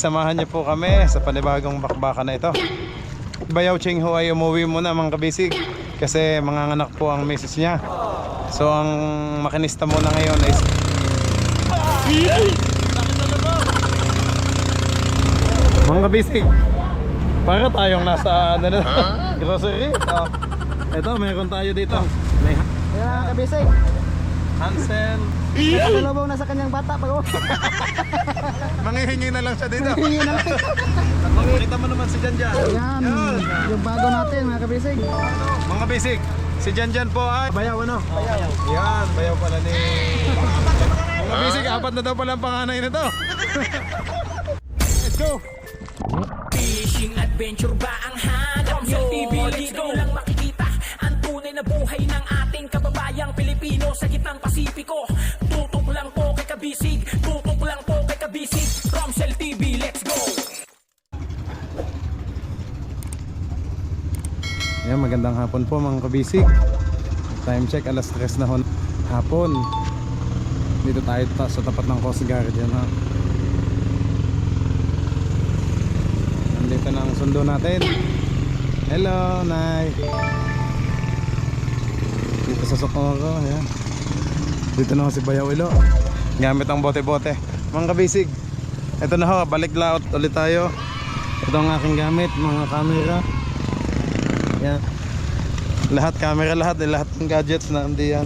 Samahan niyo po kami sa panibagong bakbakan na ito. Bayaw Ching Ho ay umuwi muna mga kabisig kasi manganganak po ang misis niya. So ang makinista muna ngayon is mga kabisig, para tayong nasa grocery. Ito meron tayo dito. May Kaya kabisig, Hansel. nakatulabong na sa kanyang bata pag Manghihingi na lang siya dito. Hingin na lang. Pakita mo naman si Janjan. Yan, yung bago natin mga kabisig. Mga bisig, si Janjan po ay bayaw ano? Bayaw. Yan, bayaw pala ni mga bisig, apat na daw pala ang panganay nito. Let's go! Fishing adventure ba ang hanap? Sa TV, let's go lang makikita ang tunay na buhay ng ating kababayang Pilipino sa gitnang Pasipiko. Tutok lang po kay Kabisig, tutok lang po kay Kabisig. Romsel TV, let's go! Yan, magandang hapon po mga kabisig. Time check, alas 3 na hapon. Dito tayo sa tapat ng Coast Guard yan, ha. Nandito na ang sundo natin. Hello, Nay. Dito sa Socorro, yan. Dito na ako si Bayaw Ilo. Gamit ang bote-bote. Mga kabisig, ito na ho, balik laot ulit tayo. Ito ang aking gamit, mga camera. Yan. Lahat camera, lahat ng gadgets na andiyan.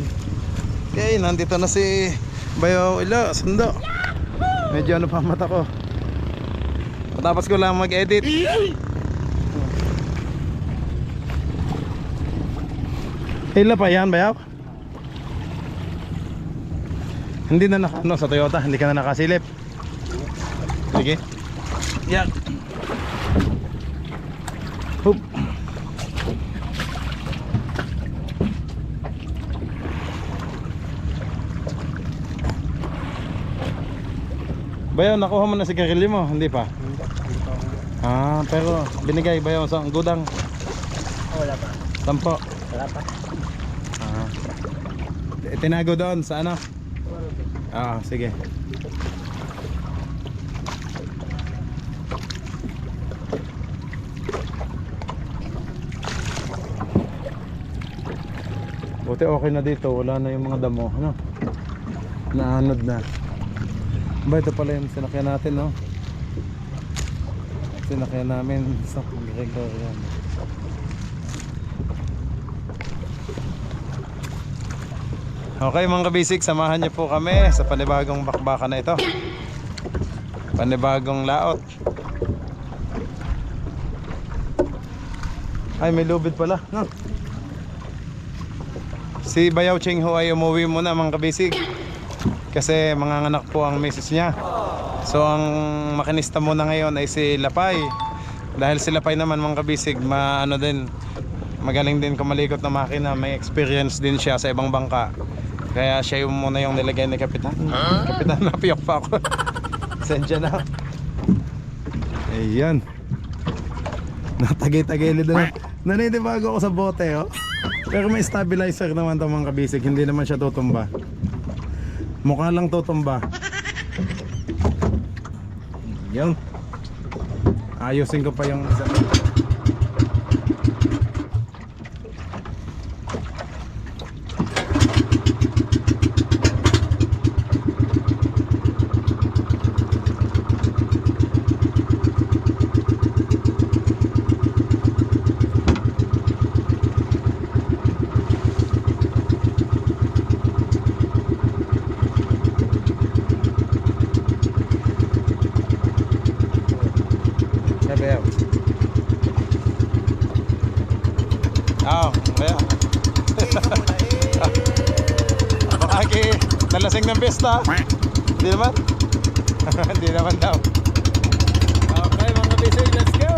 Okay, nandito na si Bayaw Ilo, sundo. Medyo ano pa mata ko. Matapos ko lang mag-edit. Hila pa yan, Bayaw? Hindi na ano, sa Toyota, hindi ka na nakasilip. Sige. Yan. Hoop. Bayaw, nakuha mo na sigarilyo mo, hindi pa? Pero binigay Bayaw sa gudang. Wala pa. Tampo. Wala pa. Tinago doon sa ano? Sige. Buti okay na dito, wala na yung mga damo, ano? Naanod na. Ba, ito pala yung sinakyan natin, no? Sinakyan namin sa Gregorian. Okay mga kabisig, samahan niyo po kami sa panibagong bakbakan na ito. Panibagong laot. Ay, may lubid pala, no? Si Bayaw Ching Ho ay umuwi muna mga kabisig kasi manganganak po ang misis niya. So ang makinista muna ngayon ay si Lapay. Dahil si Lapay naman mga kabisig, magaling din kumalikot na makina, may experience din siya sa ibang bangka. Kaya siya yung muna yung nilagay ni Kapitan. Kapitan, napiyok pa ako. Sensya na. Ayan. Natagay-tagay na. Naninibago ako sa bote, oh. Pero may stabilizer naman ito mga kabisig. Hindi naman siya tutumba. Mukha lang tutumba. Yan. Ayusin ko pa yung isa. Nalasing ng pesta. Hindi naman. Hindi naman daw. Okay mga kabisig, let's go.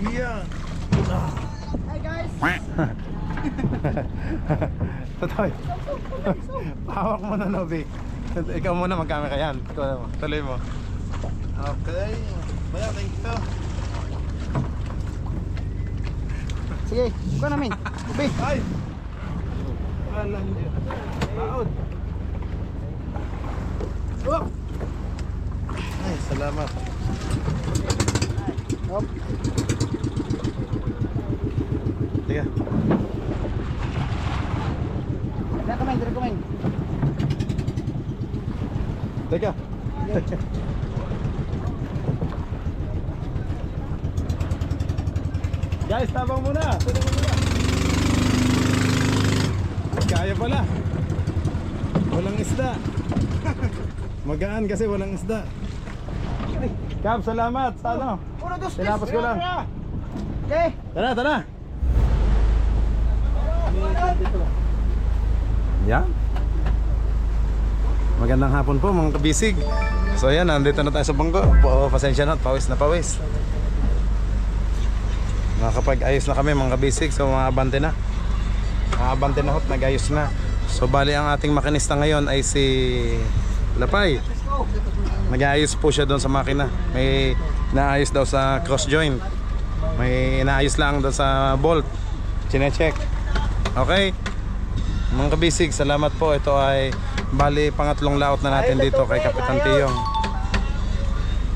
Yeah. Hi guys. Totoy. Hawak mo na, Nobi. Ikaw muna mag-camera yan. Tuloy mo. Okay. Baya, thank you. Sige, buka namin. Ubi. Ay! Alam niyo. Baod. Oh! Ay, salamat. Hop. Tiga. Dire kumain. Teka. Guys, tabang muna. Kaya pala. Walang isda. Magaan kasi walang isda. Kap, salamat sa ano. Tinapos ko lang. Okay. Tara. Yan. Magandang hapon po mga kabisig. So yan, nandito na tayo sa bangko. Pasensya na, pawis na pawis. Nakapag-ayos na kami mga kabisig. So mga abante na. Hot, nag-ayos na. So bali ang ating makinista ngayon ay si Lapay. Nag-aayos po siya doon sa makina. May naayos daw sa cross joint. May naayos lang doon sa bolt. Chine-check. Okay. Mga kabisig, salamat po. Ito ay bali pangatlong laot na natin dito kay Kapitan Tiyong.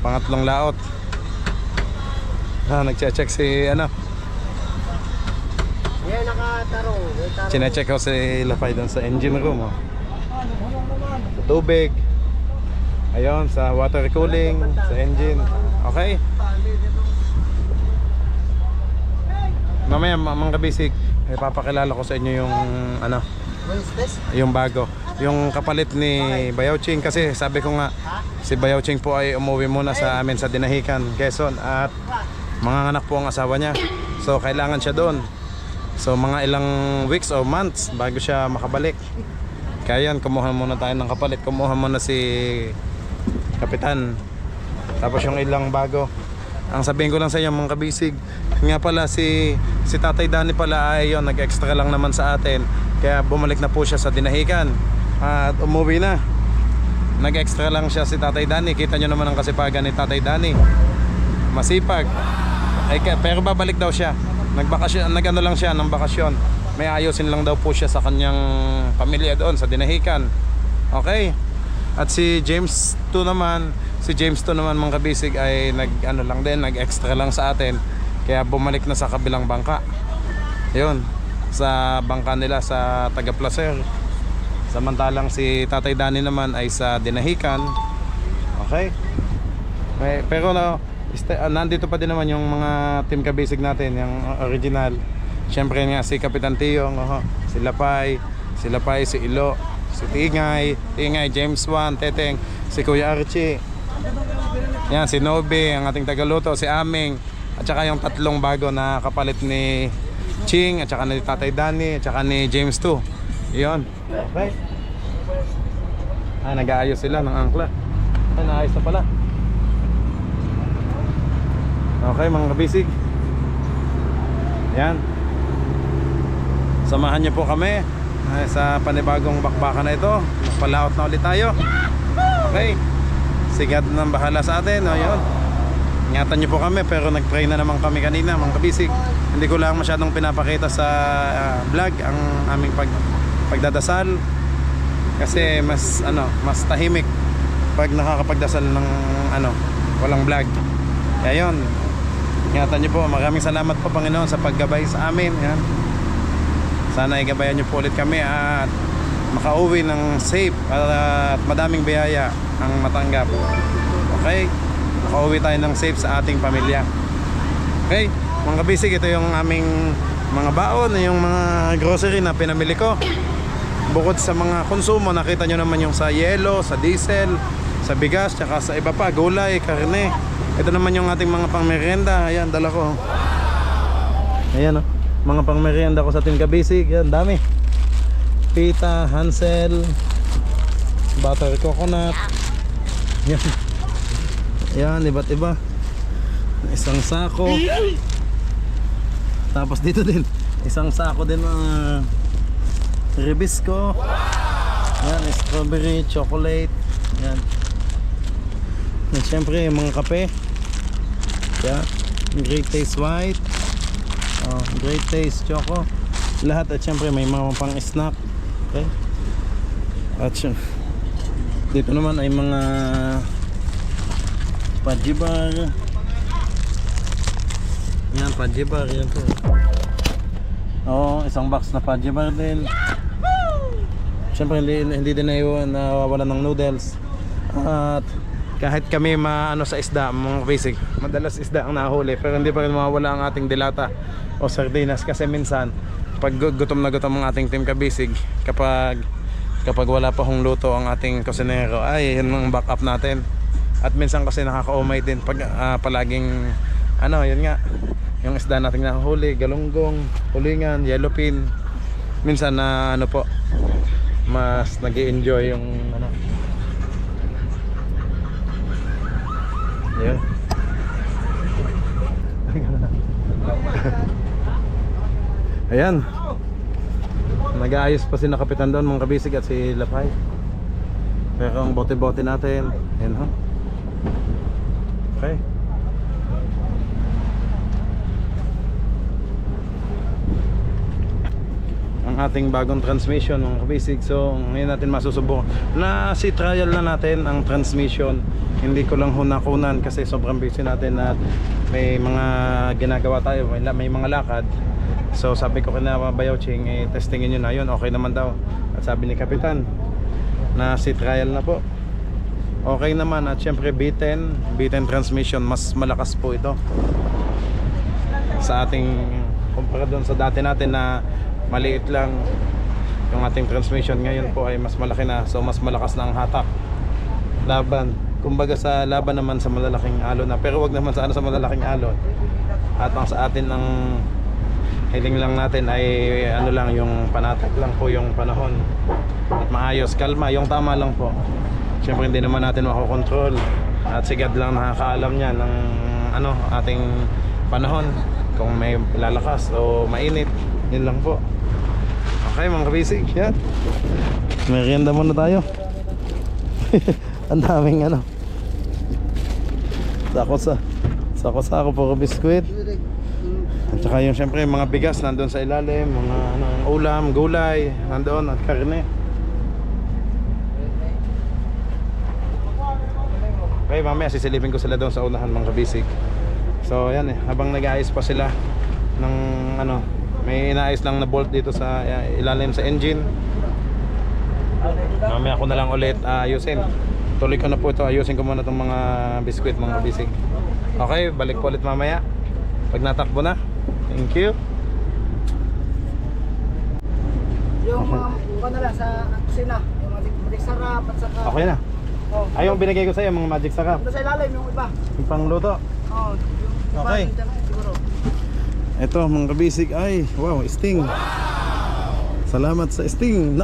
Pangatlong laot. Nag-check si ano. Yan nakataro. Chine-check ko si Lapay doon sa engine room. Sa tubig. Ayun, sa water cooling, sa engine. Okay? Mamaya mga kabisig, ipapakilala ko sa inyo yung ano, yung bago, yung kapalit ni Bayaw Ching. Kasi sabi ko nga, si Bayaw Ching po ay umuwi muna sa amin sa Dinahican, Quezon. At mga anak po ang asawa niya. So kailangan siya doon. So mga ilang weeks o months bago siya makabalik. Kaya yan, kumuha muna tayo ng kapalit. Kumuha muna si Kapitan. Tapos yung ilang bago. Ang sabihin ko lang sa inyo mga kabisig, nga pala si Tatay Danny pala ay yun, nag-extra lang naman sa atin. Kaya bumalik na po siya sa Dinahican at umuwi na. Nag-extra lang siya si Tatay Danny. Kita nyo naman ang kasipagan ni Tatay Danny. Masipag. Pero babalik daw siya. Nag-ano lang siya ng bakasyon. May ayusin lang daw po siya sa kanyang pamilya doon sa Dinahican. Okay. At si James 2 naman mga kabisig ay nag-ano lang din, nag-extra lang sa atin. Kaya bumalik na sa kabilang bangka. 'Yun, sa bangka nila sa Taga Placer. Samantalang si Tatay Danny naman ay sa Dinahican. Okay? Pero nandito pa din naman yung mga team kabisig natin, yung original. Siyempre nga si Kapitan Tiyong, si Lapay, si Ilo, si Tingay, James 1, Teteng, si Kuya Archie. Yan, si Nobe, ang ating tagaluto, si Aming, at saka yung tatlong bago na kapalit ni Ching, at saka ni Tatay Danny, at saka ni James 2. Yun. Okay. Nag-aayos sila ng angkla. Naayos na pala. Okay mga kabisig. Yan. Samahan niyo po kami sa panibagong bakbakan na ito. Palaot na ulit tayo. Okay. Sigad ng bahala sa atin. Ayun. Ingatan niyo po kami, pero nag-pray na naman kami kanina mga kabisig. Hindi ko lang masyadong pinapakita sa vlog ang aming pagdadasal. Kasi mas tahimik pag nakakapagdasal ng walang vlog. Kaya yun. Ingatan niyo po. Maraming salamat po Panginoon sa paggabay sa amin. Yan. Sana igabayan niyo po ulit kami at makauwi ng safe at madaming biyaya ang matanggap. Okay? Makauwi tayo ng safe sa ating pamilya. Okay? Mga kabisig, ito yung aming mga baon, yung mga grocery na pinamili ko. Bukod sa mga konsumo, nakita nyo naman yung sa yelo, sa diesel, sa bigas, tsaka sa iba pa, gulay, karne. Ito naman yung ating mga pangmerienda. Ayan, dala ko. Ayan mga pangmerienda ko sa Team Kabisig. Yan, dami. Pita, Hansel, butter coconut. Yan. Yan, iba't iba. Isang sako. Tapos dito din, isang sako din ng Ribisco. Yan, strawberry, chocolate. Yan. At syempre yung mga kape. Yan. Great Taste White. Great Taste Choco. Lahat at syempre may mga pang snack. Okay. At dito naman ay mga Fudgy bar. Yan, Fudgy bar. Yan po. Isang box na Fudgy bar din. Siyempre hindi din nawawala ng noodles. At kahit kami maano sa isda, mga basic, madalas isda ang nahuli, pero hindi pa rin mawawala ang ating dilata o sardinas kasi minsan pag gutom na gutom ang ating team kabisig, kapag wala pa hong luto ang ating kusinero, ay yun ang backup natin. At minsan kasi nakakaumay din pag palaging yun nga, yung isda nating nahuli, galunggong, hulingan, yellowfin. Minsan na mas nag-i-enjoy yung yun. Ayan, nag-aayos pa si Kapitan doon, mga kabisig, at si Lapay. Pero ang bote-bote natin, ayan ho. Okay. Ang ating bagong transmission, mga kabisig. So ngayon natin masusubukan na si trial na natin ang transmission. Hindi ko lang hunakunan kasi sobrang busy natin at may mga ginagawa tayo, may mga lakad. So sabi ko kina Bayaw Ching, testingin nyo na yun, okay naman daw. At sabi ni Kapitan na si trial na po, okay naman. At syempre beaten transmission, mas malakas po ito sa ating, kumpara doon sa dati natin na maliit lang yung ating transmission. Ngayon po ay mas malaki na, so mas malakas na ang hatak laban. Kumbaga sa laban naman sa malalaking alon na, pero wag naman sa sa malalaking alon. At ang sa atin ang hiling lang natin ay lang, yung panatak lang po yung panahon at maayos, kalma, yung tama lang po. Siyempre hindi naman natin makokontrol at si God lang nakakaalam niya ng ating panahon, kung may lalakas o mainit. Yun lang po. Okay mga kabisig, yan, merienda muna tayo. Ang daming sako puro biskwit. At saka yung syempre mga bigas nandun sa ilalim, mga ulam, gulay nandun at karne. Okay, mamaya sisilipin ko sila doon sa unahan, mga kabisig. So yan habang nag-aayos pa sila ng may inaayos lang na bolt dito sa ilalim sa engine. Mamaya ako na lang ulit ayusin. Tuloy ko na po ito, ayusin ko muna itong mga biskwit, mga kabisig. Okay, balik po ulit mamaya pag natakbo na. Thank you. Yung na lang sa kusina, yung magic sarap at saka Okay na. Ay, yung binigay ko sa'yo, mga magic sarap. Ito sa ilalim yung iba. Yung pangluto. Yung Okay. siguro. Ito mga kabisig, ay wow, Sting. Salamat sa Sting.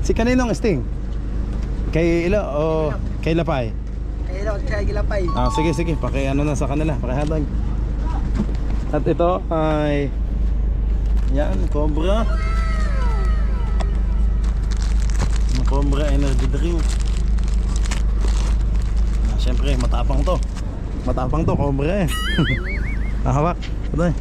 Si kaninong Sting? Kay Ilo o kay Lapay? Kaya gilapay. Sige, na sa kanila, pakihatag. At ito ay yan, Cobra. Cobra energy drink. Siyempre matapang to, Cobra eh. Hawak, patay.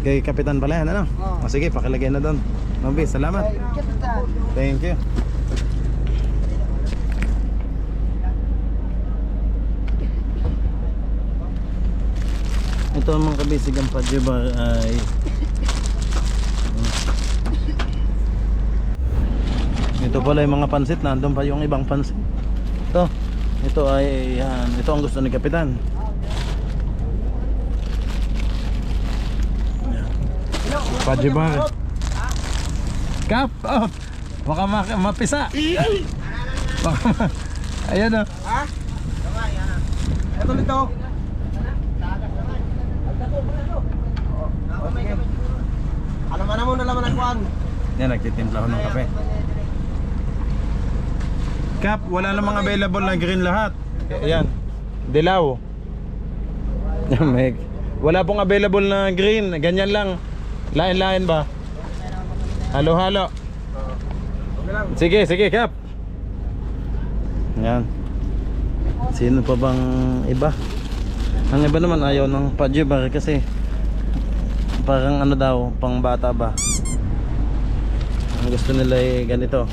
Kay Kapitan pala yan, sige, pakilagay na doon. Mabis, salamat. Thank you. Ito ang mga kabisig, ang Fudgy bar ay ito pala yung mga pansit, nandun pa yung ibang pansit. Ito ay yan, ito ang gusto ni Kapitan. Fudgy bar. Kap, baka mapisa. Ayan Ito nito. Alaman mo na laman ang kuan. Yan, nagtitimpla ko ng kape. Kap, wala namang available na green lahat. Ayan, dilaw. May, wala pong available na green. Ganyan lang. Lain-lain ba? Halo-halo. Sige, sige, Kap. Yan. Sino pa bang iba? Ang iba naman ayaw ng Pajibar kasi parang ano daw, pang bata ba. Ang gusto nila ay ganito.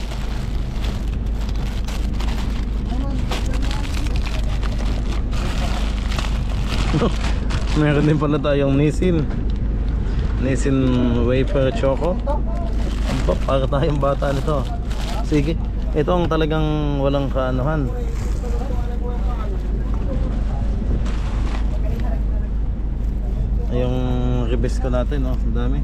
Meron din pala tayong Nissin wafer choco. Aba, para tayong bata nito. Sige, ito ang talagang walang kaanuhan. Yung Ribisco natin, oh, ang dami.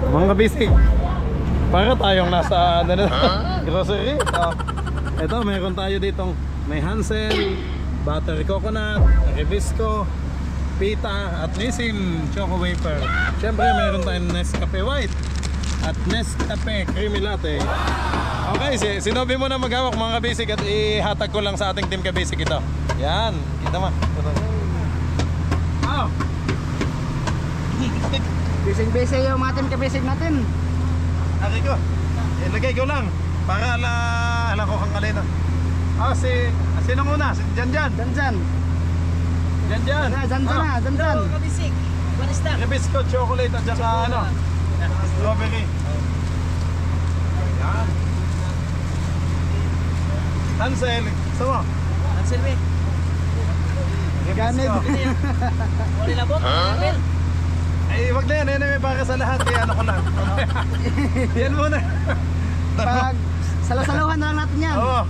Mga kabisig, para tayong nasa ano na, grocery. Ito, meron tayo ditong may Hansel, butter coconut, Ribisco, pita at Nissin choco wafer. Siyempre meron tayong Nescafe white at Nescafe creamy latte. Okay, sinobi mo na maghawak mga kabisig at ihatag ko lang sa ating team kabisig ito. Yan, kita mo. Oh. Bising-bising yung mga team kabisig natin. Lagay ko. Ilagay ko lang para ala ko kang kalina. Sino muna? Si Janjan. Danjan. Janjan. Danjan na, danjan. Kabisig, what is that? Ribisco chocolate at saka ano? Strawberry. Yan. Hansel, gusto mo? Ansel me. Ganit. Wala labot. Abel. Ay, wag na yan. Yan may para sa lahat. Ano ko lang. Yan muna. Pag salusaluhan na lang natin yan. Oo.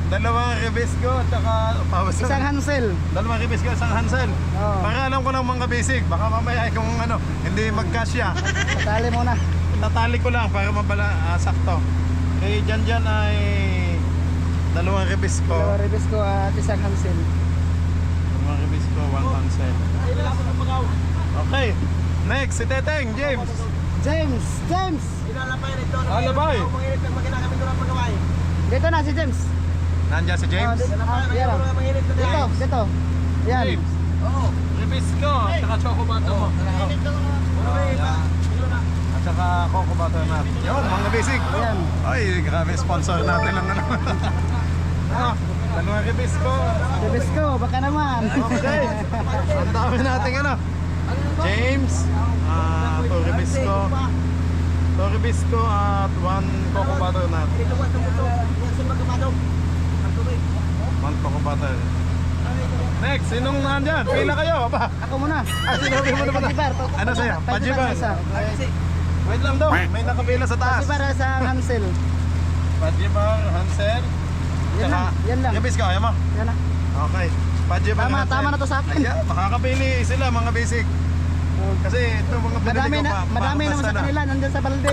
Dalawang Ribisco at saka Isang Hansel. Dalawang Ribisco, isang Hansel. Oo. Para alam ko ng mga basic. Baka mamaya kung ano, hindi magkasya. Patali muna. Tatali ko lang para sakto. Kay Janjan ay dalawang Ribisco. Dalawa Ribisco at isang Hansel. Dalawang Ribisco, one Hansel. Okay. Next, si Teteng, James. James. Alabay. Dito na si James. Nandiyan si James. Dito. Yan. James. Ribisco, at saka choco butter mo. At saka coco butter natin. Yun, mga basic. Yan. Ay, grabe sponsor natin ng ano. Dalawang Ribisco. Ribisco, baka naman. Okay. Ang dami natin ano. James, to Ribisco at one coco butter natin. One coco butter. Next, sinong nandyan? Pila kayo, pa. Ako muna. Sinabi mo na pala. Ano sa'yo? Pajibar. Wait lang daw, may nakapila sa taas. Pajibar sa Hansel. Pajibar, Hansel. Yan lang, yan lang. Ribisco, ayaw mo? Yan na. Okay. Pajibar, Hansel. Tama na to sa akin. Ayan, makakapili sila mga basic. Kasi ito mga pinili ko Madami naman sa kanila, nandyan sa balde.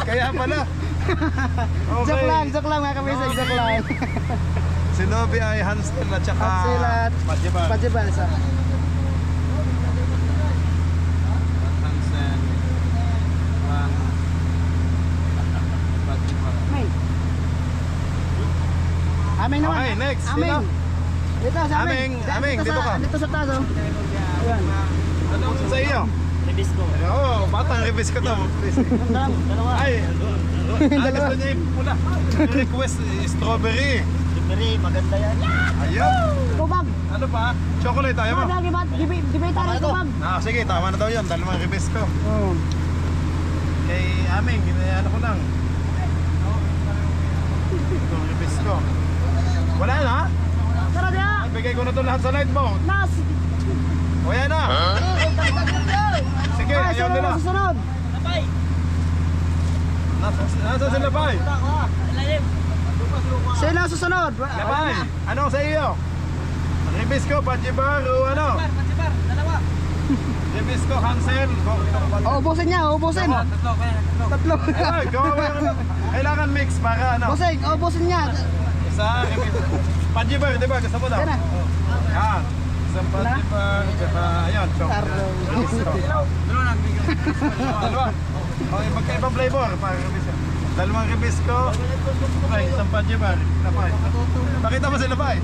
Kaya pala. Okay. Joke lang mga kabisig, joke lang. Si Nobi ay Hansel at saka Hansel at Pajibar. Pajibar sa. Hansel. Pajibar. May. Aming naman. Okay, next. Aming. Sino? Dito sa Aming, Aming, dito ka. Dito sa taas. Oh. Ayan. Anong sa iyo? Ribisco. Oo, batang Ribisco to. Dalawa. Ay, gusto niya yung pula. Request strawberry. Strawberry, maganda yan. Ayun. Kubag. Ano pa? Chocolate tayo mo? Dibita rin kubag. Sige, tama na daw yun. Dalawang Ribisco. Oh. Kay Aming, ano ko lang. Itong Ribisco. Wala na? Tara dia. Bigay ko na ito lahat sa light mo. Nas. O yan na. Sige, ayaw nila. Susunod. Napay. Nasa sila pa eh. Lalim. Sino susunod? Labay, ano sa iyo? Ribisco, Pajibar o ano? Pajibar, dalawa. Ribisco, Hansel. Ubusin niya, ubusin. Tatlo, kaya tatlo. Tatlo. Ay, kailangan mix para ano? Busing, ubusin niya. Isa, Pajibar, di ba? Gusto mo daw? Yan na. Yan. Isang Pajibar, tsaka, ayan, Tarong. Dalawa. Okay, magkaibang flavor para Ribisco. Dalawang Ribisco. Okay, isang Pajibar. Lapay. Pakita mo sila pa eh.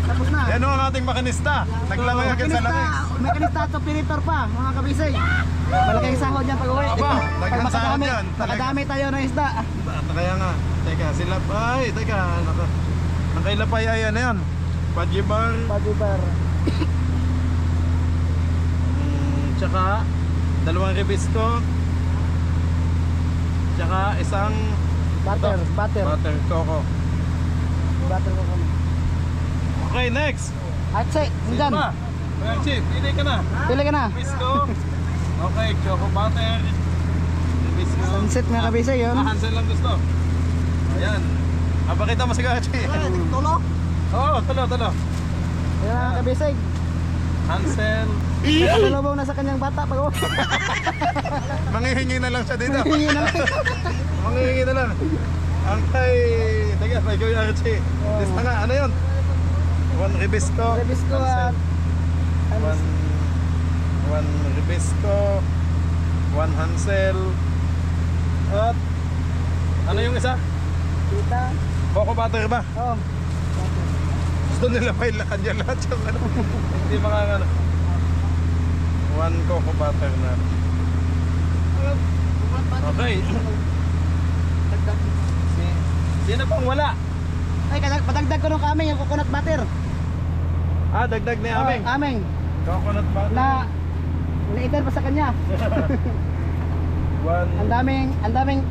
Tapos na. Yan ang ating makinista. Naglangoy agad sa langis. Mekanista at operator pa, mga kabisay. Malaking sahod yan pag-uwi. Aba, daghang sahod makadami- yan, talaga. Makadami tayo ng isda. Kaya nga. Teka, sila pa. Ay, teka. Ang kay Lapay ay ano yan? Pajibar. Pajibar. Tsaka dalawang Ribisco. Tsaka isang Butter. butter coco. Butter ko kami. Okay, next. Atse, dyan. Well, Chief, pili ka na. Pili ka na. Ribisco. Okay, choco butter. Ribisco. Sunset mga kabisay yun. Hansel lang gusto. Ayan. Pakita mo si Gachi. Tulo. Oo, talo. Ayan mga kabisay. Hansel. Patulubong na sa kanyang bata pag-uwi. Manghihingi na lang siya dito. Hingi na lang. Manghihingi na lang. Ang kay... Teka, may Kuya Archie. Lista nga, ano yun? One Ribisco. Ribisco Hansel. at... One Ribisco. One Hansel. At... Ano yung isa? Tita. Coco butter ba? Oh. Gusto nila pa ilakan dyan lahat yung ano. Hindi mga ano. One coco butter na. Okay. Sino pang wala? Ay, padagdag ko nung kaming yung coconut butter. Ah, dagdag ni Aming. Aming. Coconut butter. Na na-iter pa sa kanya. Ang daming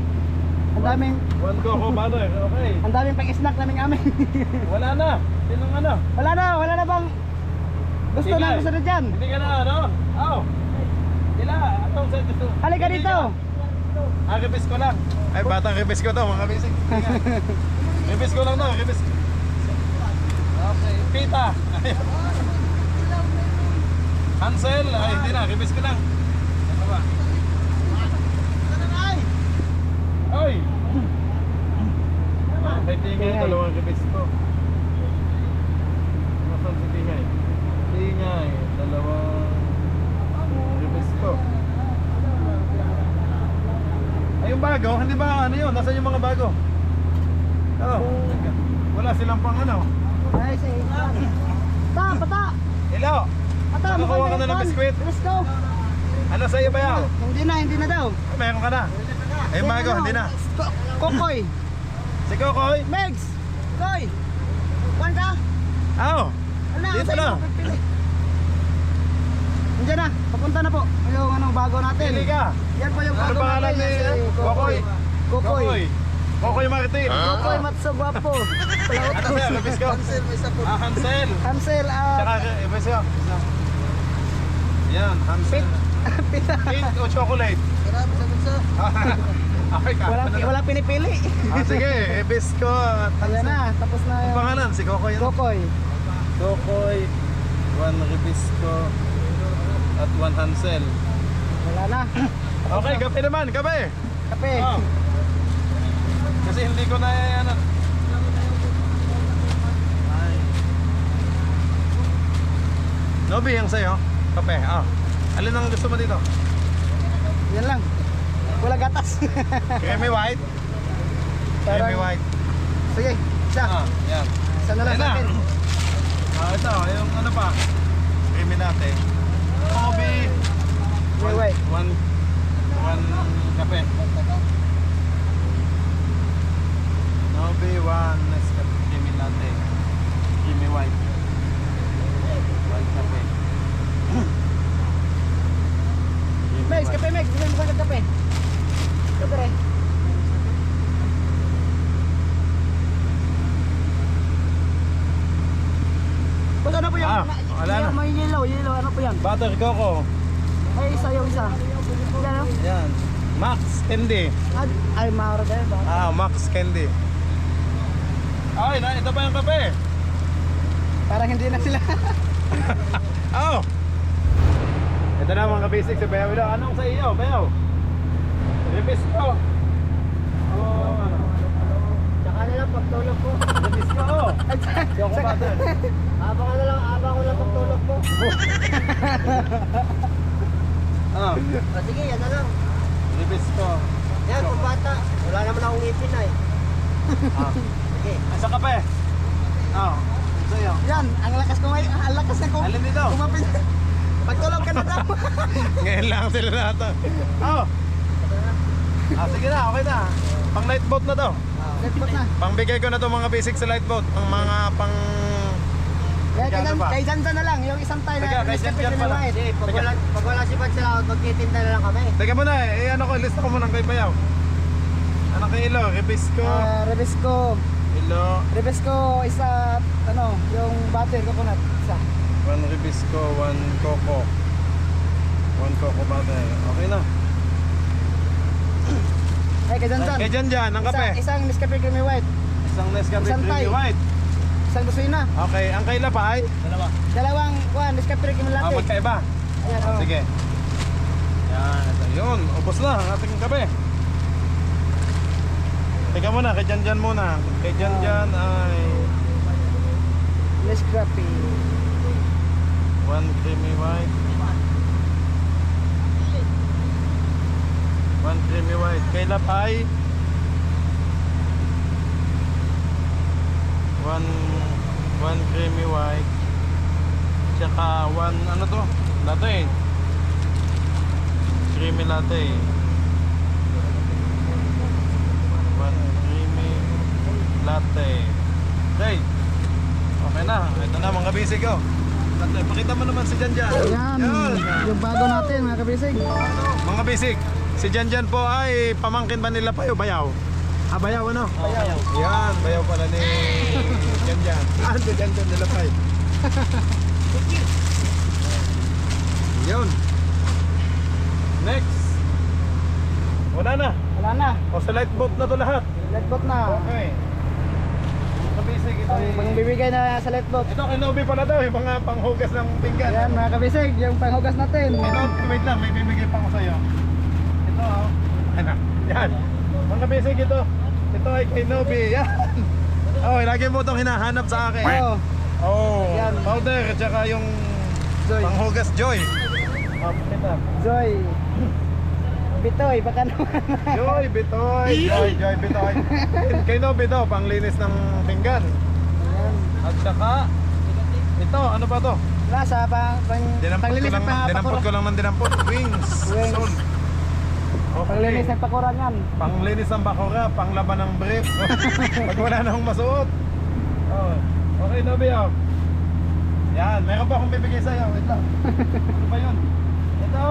One coco butter. Okay. ang daming pang-snack naming aming. Wala na. Sinong ano? wala na bang gusto Sige. na gusto na dyan. Hindi ka na ano? Oh. Sila. Atong sa gusto. Halika Hindi dito. ka. Ah, Ribisco lang. Ay, batang Ribisco to, mga bisig. Ribisco lang to, Ribisco. Okay. Pita. Hansel. Ay, hindi na. Ribisco lang. Ano ba? Ay! May tingay, dalawang Ribisco. Nasaan si tingay? Tingay, dalawang Ribisco. Ay, yung bago, hindi ba ano yun? Nasaan yung mga bago? Oh, wala silang pang ano. Ay, say. Pata. Hello! Pata, Nakakuha ka na ng biskwit? Let's go. Ano sa'yo ba yaw? Hindi na daw. Ay, meron ka na. Ay, yung bago, hindi na. Kokoy. Si Kokoy? Megs. Koy. Kuan ka? Oo. Ano, Dito sa'yo, na. pipili. Nandiyan na, papunta na po. Yung ano, bago natin. Pili ka. Yan po yung Ano bago pangalan natin. ni Si Kokoy? Kokoy. Kokoy Martin. Kokoy Matsugwapo. Ano ba yan? Ribisco? Ah, Hansel. Hansel, Tsaka, Ribisco. Yan, Hansel. Pink o chocolate? Okay ka. walang pinipili. Ah, sige, Ribisco at Ayan Hansel. na, tapos na Ang yung pangalan, si Kokoy. ano? Kokoy. Kokoy, one Ribisco, at one Hansel. Wala na. Okay, kape naman, kape. Kape. Oh. Kasi hindi ko na ano. Ay. Nobi, yung sa'yo. Kape, ah. Alin ang gusto mo dito? Yan lang. Wala gatas. Creamy white? Creamy white. Sige, siya. Ah, yan. Isa na lang Ayan sa akin. Ah, ito, yung ano pa? Creamy natin. Nobi. Wait. One kape. Nobi, one Nescafe. Creamy latte. Creamy white. White kape. Megs, kape Megs. Gusto mo sa kape? Kape rin. Basta ano po yung wala na. yung may yellow, ano po yan? Butter coco. Ay, isa yung isa. Yan o. Yan. Max Candy. Ay, mauro din ba? Ah, Max Candy. Ay, ito pa yung kape. Parang hindi na sila. Oh. Ito na mga basic sa Bayaw. Anong sa iyo, Bayaw? Ribisco. Oh, ano? Tsaka nila pagtulog ko. Ribisco. Yung battery. Abang ko na lang, abang ko lang pagtulog mo. Ah, Sige, yan na lang. ribis ko. Yan, kung bata. Wala naman akong ngipin ay. Ah, Sige. asa ka pa eh? Ah, sa'yo. Yan, ang lakas ko ngayon. Ang lakas na ko. Alin dito? Kumapin. Pagtulog ka na daw. Ngayon lang sila lahat. Oh. Ah, sige na, okay na. Pang light boat na to. Let's put na. Pangbigay ko na to mga basic sa light boat. Ang mga pang... Magkano ba? Kay Janjan na lang, yung isang tayo Teka, na kay Janjan pala. Pag wala si Bad sila, magtitinda na lang kami. Teka muna eh, ano ko, lista ko muna kay Bayaw. Ano kay Ilo? Ribisco. Rebesco. Ilo. Rebesco, isa, ano, yung butter coconut. Isa. 1 Ribisco, 1 Coco. 1 Coco butter. Okay na. Ay, kay Janjan. Kay Janjan, ang kape. Isang Nescafe Creamy White. Isang Nescafe Isang Creamy Thai. White. Isang dosina. Okay, ang kay Lapa ay? Dalawang, Nescafe Creamy Latte. Magkaiba. Ayan, oh. Sige. Yan, ito yun. Ubos na ang ating kape. Teka muna, kay Janjan muna. Kay Janjan ay Nescafe. 1 creamy white. 1 creamy white. Kay Lap ay 1 creamy white. Tsaka 1 ano to? Latte. Creamy latte. 1 creamy latte. Okay. Okay na. Ito na mga bisig ko. Pakita mo naman si Janjan. Ayan, Yun. yung bago natin mga kabisig. Mga bisig, si Janjan po ay pamangkin ba nila pa yung Bayaw? Ah, Bayaw ano? Bayaw. Yan, Bayaw pala ni Janjan. Ah, si Janjan nila pa eh. Yun. Next. Wala na. Wala na, O sa light boat na to lahat. letbot na. Okay. Mga bisig, ito Ang bibigay na sa letbot. ito kay Nobi pala daw, yung mga panghugas ng pinggan. Ayan mga kabisig, yung panghugas natin. Ito, wait lang, may bibigay pa ako sa'yo. Ito, oh. Ano? Yan. Mga basic ito. Ito ay kay Nobi. Yan. Oh, lagi mo itong hinahanap sa akin. Oo, Oh, Yan. powder, at saka yung Joy. panghugas Joy. Oh, ito. Joy. Bitoy, baka naman. Joy, Bitoy. Joy, Bitoy. Kay Nobi ito, panglinis ng pinggan. Ayan. At saka, ito, ano ba to? Nasa panglinis ng Dinampot ko lang ng dinampot. Wings. Wings. Soul. Okay. Panglinis ng pakuran yan. Panglinis ng bakura, panglaban ng brief. Pag wala na akong masuot. Oh. Okay, Nobi, oh. Yan, meron pa akong bibigay sa'yo. Wait lang. Ano ba yun? Ito.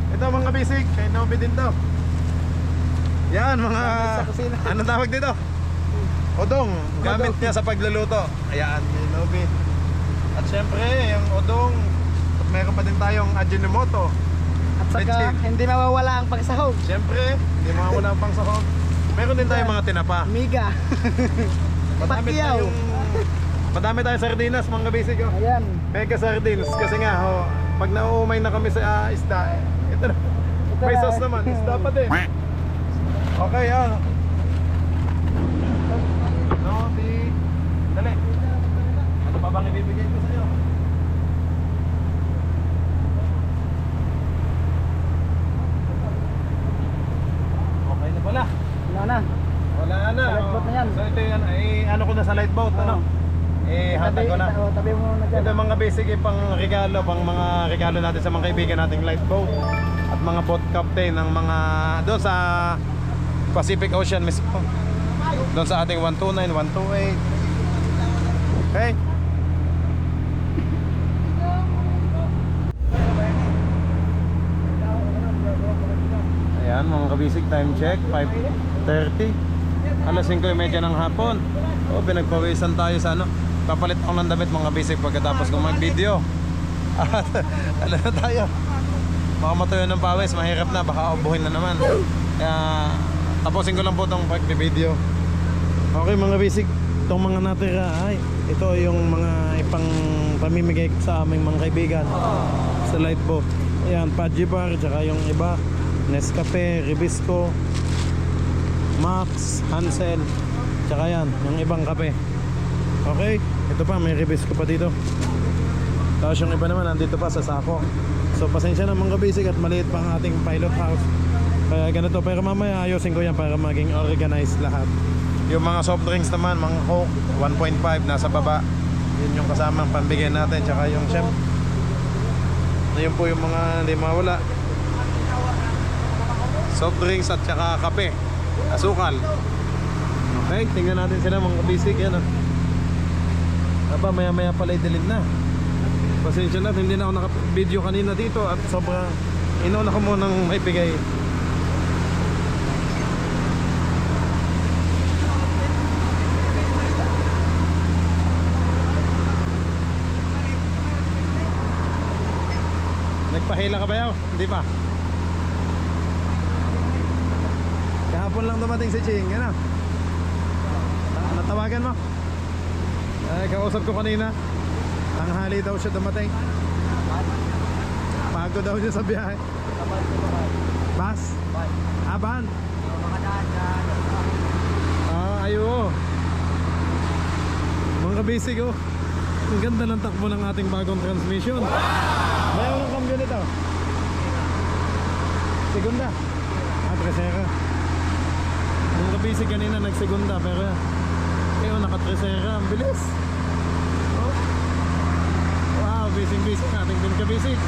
Ito mga bisig, kay Nobi din to. Yan, mga... Sa kusina. Ano tawag dito? Odong. Gamit niya sa pagluluto. Ayan, kay Nobi. At syempre, yung odong. At meron pa din tayong Ajinomoto. At saka Legit. hindi mawawala ang pagsahog. Siyempre, hindi mawawala ang pangsahog. Meron din tayong mga tinapa. Miga. Madami Pakyaw. tayong sardinas mga basic oh. Ayan. Mega sardines kasi nga oh, pag nauumay na kami sa isda, ito na. May na. sauce naman, isda pa din. Okay, ah. No, dali. Ano pa bang ibibigay ko sa iyo? Okay na pala. Wala na. Wala na. Sa light boat na yan. So ito yan, ano ko na sa light boat, ano? Hatag ko na. Tabi mo na dyan. Ito mga basic pang regalo, pang mga regalo natin sa mga kaibigan nating light boat at mga boat captain ng mga doon sa Pacific Ocean mismo. Doon sa ating 129, 128. Okay? Ayan mga kabisig, time check 5:30. Alas 5:30 ng hapon. Oh, pinagpawisan tayo sa ano. Papalit ako ng damit mga basic pagkatapos kong mag-video. At ano na tayo? Baka matuyo ng pawis, mahirap na, baka ubuhin na naman. Kaya tapusin ko lang po itong pag-video. Okay mga basic, itong mga natira ay ito yung mga ipang pamimigay sa aming mga kaibigan sa light boat. Ayan, Pudgy Bar, tsaka yung iba Nescafe, Ribisco, Max, Hansel. Tsaka yan, yung ibang kape. Okay, ito pa, may ribis ko pa dito. Tapos yung iba naman nandito pa sa sako. So pasensya na mga basic at maliit pa ang ating pilot house. Kaya ganito, pero mamaya ayusin ko yan para maging organized lahat. Yung mga soft drinks naman, mga Coke 1.5 nasa baba. Yun yung kasamang pambigay natin. Tsaka yung syempre, yun po yung mga hindi mawala. Soft drinks at tsaka kape, asukal. Okay, tingnan natin sila mga basic. Yan, aba, maya maya pala i-delete na. Pasensya na, hindi na ako naka-video kanina dito. At sobrang inauna ko munang may bigay. Nagpahila ka ba yaw? Hindi pa. Kahapon lang dumating si Ching. Ano? Natawagan mo? Ay, kausap ko kanina. Tanghali daw siya dumating. Pagod daw siya sa biyahe. Bus? Aban? Ayo. Mga kabisig, oh. Ang ganda ng takbo ng ating bagong transmission. Mayroon ng cambio nito. Segunda. Tresera. Mga kabisig kanina nagsegunda, pero naka-tresera. Ang bilis. Oh. Wow, bising-bising nating din kabisig.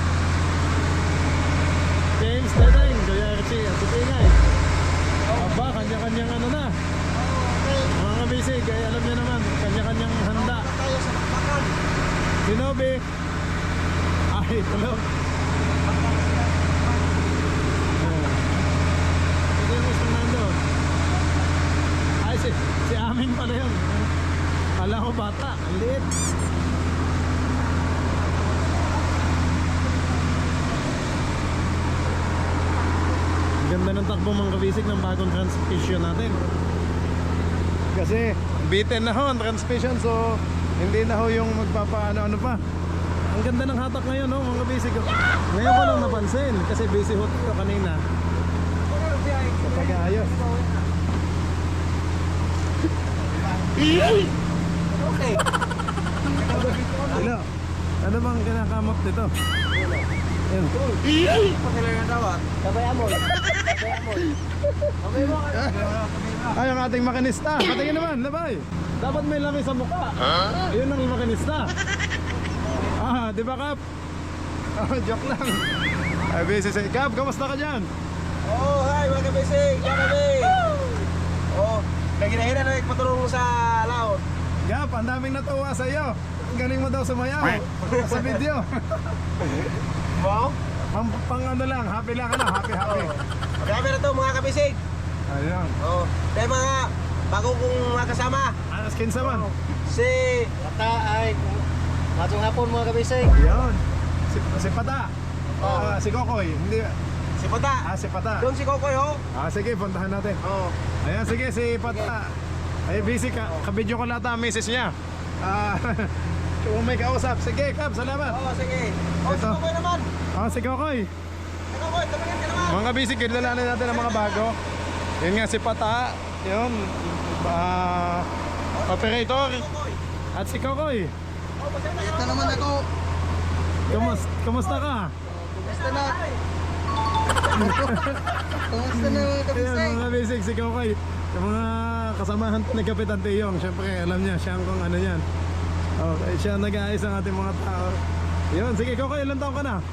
James, Teteng, Kuya Archie, at si Tingay. Aba, kanya-kanyang ano na. Mga kabisig, ay alam niyo naman, kanya-kanyang handa. Sinobi. Ay, tulog. Ito yung isang nandun. Ay, si Amin pala yun. Kala ko bata, ang liit. Ganda ng takbo mga kabisig ng bagong transmission natin. Kasi beaten na ho ang transmission, so hindi na ho yung magpapaano-ano pa. Ang ganda ng hatak ngayon, no, mga kabisig. Ngayon ko lang napansin kasi busy hot ko kanina sa pag-aayos. Okay. Hello, ano bang kinakamot nito? Yan. Pakilala daw ah. Sabay amoy. Sabay mo. Ay, ang ating makinista. Patingin naman, labay. Dapat may laki sa mukha. Yun ang makinista. Di ba, Kap? Joke lang. Ay, busy sa Kap, kamusta ka dyan? Oh, hi mga kabisig. Yan kami. Oh, naghinahina na patulong sa laot. Kap, ang daming natuwa sa iyo. Ang galing mo daw sumayaw sa video. Wow. Pang ano lang, happy lang ano, happy. Marami na to mga kabisig. Ayun. Oh, tayo mga bago kong mga kasama. Anas kinsa man. Si Pata ay matong hapon mga kabisig. Ayun. Si Pata. Si Kokoy, hindi. Si Pata. Si Pata. Doon si Kokoy ho. Sige, puntahan natin. Oh. Ayan, sige, si Pata. Ay, busy ka. Kabidyo ko lahat ang misis niya. Kung may kausap. Sige, Kap, salamat. Oh, sige. Oh, si Ito. Kokoy naman. Si Kokoy. Si Kokoy, tumingin ka naman. Mga kabisig, kilalanin natin ang mga bago. Yun nga si Pata. Yun. Operator. Kokoy. At si Kokoy. Oh, pasensya ito naman ako. Kumusta ka? Basta na. Kumusta na mga kabisig? Ayan, mga kabisig, si Kokoy. Yung mga kasamahan ni Kapitan Tiyong. Siyempre, alam niya, siya ang kung ano yan. Okay, siya nag-aayos ang ating mga tao. Yun, sige Kokoy, ilang taon ka na?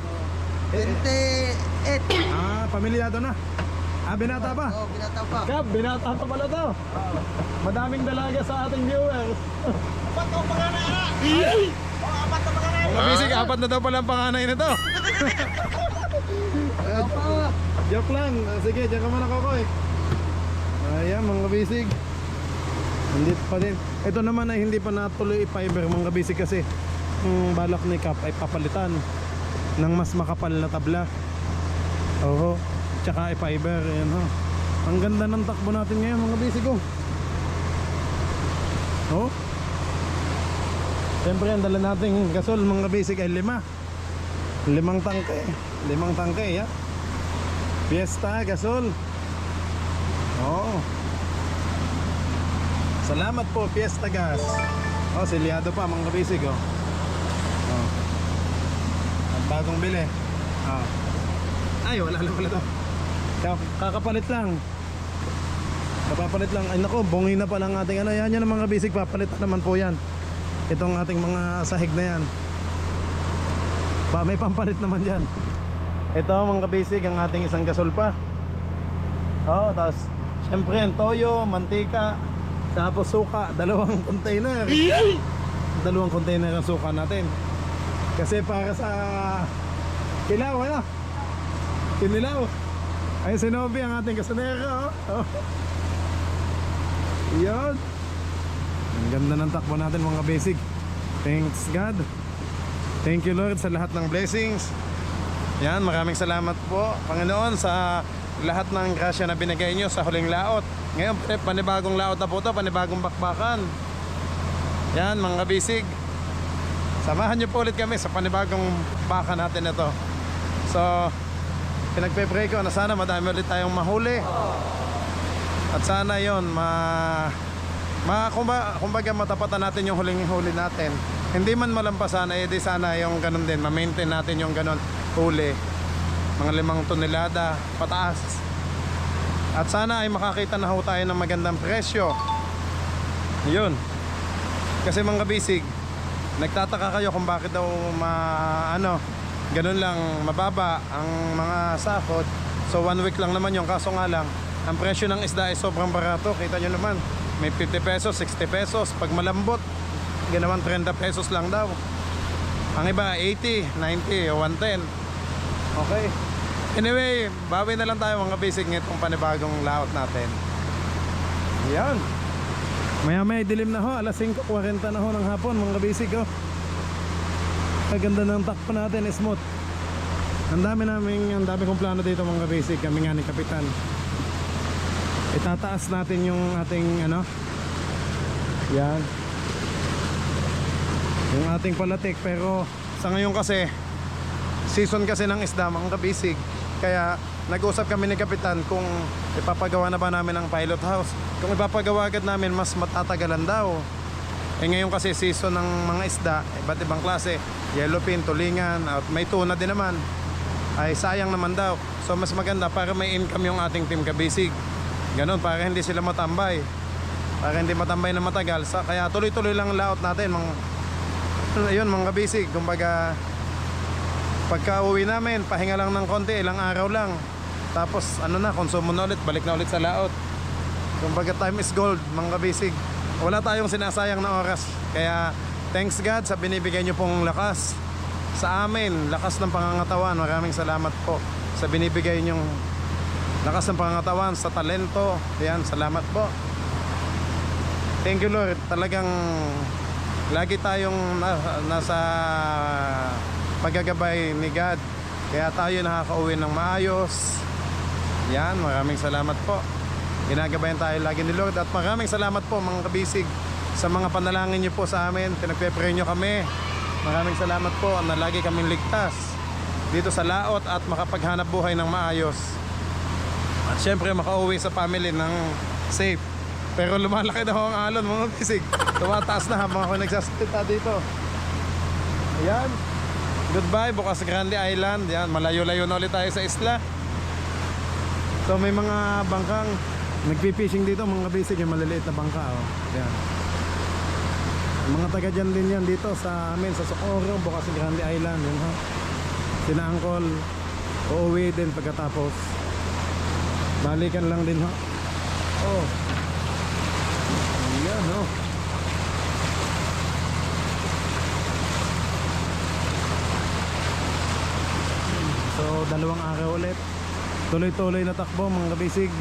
28. Pamilyado na. Binata pa? Oh, binata pa. Kap, binata pa pala to. Madaming dalaga sa ating viewers. Apat ang panganay na. Oh, apat ang panganay. Mga bisig, 4 na daw pala ang panganay nito. Joke lang. Sige, diyan ka muna Kokoy. Ayan mga bisig. Hindi pa din. Ito naman ay hindi pa natuloy i-fiber mga bisig kasi balak ni Kap ay papalitan ng mas makapal na tabla. Oo. Tsaka i-fiber. Ayan ho. Ang ganda ng takbo natin ngayon mga bisig ko. Oh. Siyempre ang dala nating gasol mga bisig ay 5 tangke. 5 tangke ya. Fiesta gasol. Oo. Sa Salamat po, Fiesta Gas. Oh, silyado pa mga kabisig, oh. Oh. At bagong bili. Oh. Ay, wala lang pala to. Kakapalit lang. Kapapalit lang. Ay nako, bungi na pa lang ating ano. Yan ang mga kabisig, papalit naman po yan. Itong ating mga sahig na yan. May pampalit naman dyan. Ito mga kabisig, ang ating isang gasol pa. Oh, tapos syempre ang toyo, mantika, tapos suka, dalawang container. Dalawang container ang suka natin. Kasi para sa kilaw, ano? Kinilaw. Ay, si Nobi ang ating kasanero. Oh. Yan. Ang ganda ng takbo natin mga basic. Thanks God. Thank you Lord sa lahat ng blessings. Yan, maraming salamat po Panginoon sa lahat ng grasya na binigay nyo sa huling laot. Ngayon, panibagong laot na po ito, panibagong bakbakan. Yan mga bisig, samahan nyo po ulit kami sa panibagong baka natin ito. So, pinagpe-pray ko na sana madami ulit tayong mahuli. At sana yon kumbaga matapatan natin yung huling-huli natin. Hindi man malampasan, eh di sana yung ganun din, ma-maintain natin yung ganun huli. Mga 5 tonelada pataas. At sana ay makakita na ho tayo ng magandang presyo. Yun. Kasi mga bisig, nagtataka kayo kung bakit daw ganun lang mababa ang mga sahod. So 1 week lang naman yung, kaso nga lang ang presyo ng isda ay sobrang barato. Kita nyo naman, may 50 pesos, 60 pesos. Pag malambot, ginawang 30 pesos lang daw. Ang iba 80, 90 o 110. Okay. Anyway, bawi na lang tayo mga basic nitong panibagong laot natin. Yan. Maya dilim na ho, alas 5:40 na ho ng hapon mga basic ho. Kaganda ng takpo natin, smooth. Ang dami kong plano dito mga basic, kami nga ni Kapitan. Itataas natin yung ating yan, yung ating palatik. Pero sa ngayon kasi season kasi ng isda mga kabisig, kaya nag-usap kami ni Kapitan kung ipapagawa na ba namin ang pilot house. Kung ipapagawa agad namin, mas matatagalan daw. Ngayon kasi season ng mga isda, iba't ibang klase, yellowfin, tulingan, at may tuna din naman, ay sayang naman daw. So mas maganda para may income yung ating team kabisig. Ganon, para hindi sila matambay, para hindi matambay na matagal. Kaya tuloy-tuloy lang ang laot natin yun mga kabisig. Kumbaga pagka uwi namin, pahinga lang ng konti, ilang araw lang, tapos konsumo na ulit, balik na ulit sa laot. Kumbaga time is gold mga kabisig. Wala tayong sinasayang na oras. Kaya thanks God sa binibigay nyo pong lakas sa amin, lakas ng pangangatawan. Maraming salamat po sa binibigay nyong lakas ng pangangatawan, sa talento. Yan, salamat po. Thank you Lord. Talagang lagi tayong nasa paggagabay ni God, kaya tayo nakakauwi ng maayos. Yan, maraming salamat po. Ginagabayan tayo lagi ni Lord. At maraming salamat po mga kabisig sa mga panalangin nyo po sa amin. Pinagpe-pray nyo kami. Maraming salamat po na lagi kaming ligtas dito sa laot at makapaghanap buhay ng maayos. At syempre makauwi sa family ng safe. Pero lumalaki na ho ang alon mga kabisig. Tumataas na habang ako nagsasalita dito. Ayan. Goodbye, bukas Grande Island. Yan, malayo-layo na ulit tayo sa isla. So may mga bangkang nagpi-fishing dito mga basic, yung maliliit na bangka. Yan. Mga taga dyan din yan dito sa amin, sa Socorro, bukas Grande Island. Yan, ha? Sina Uncle uuwi din pagkatapos. Balikan lang din, ha? Oh. Yan, no? So 2 araw ulit, tuloy-tuloy na takbo mga kabisig.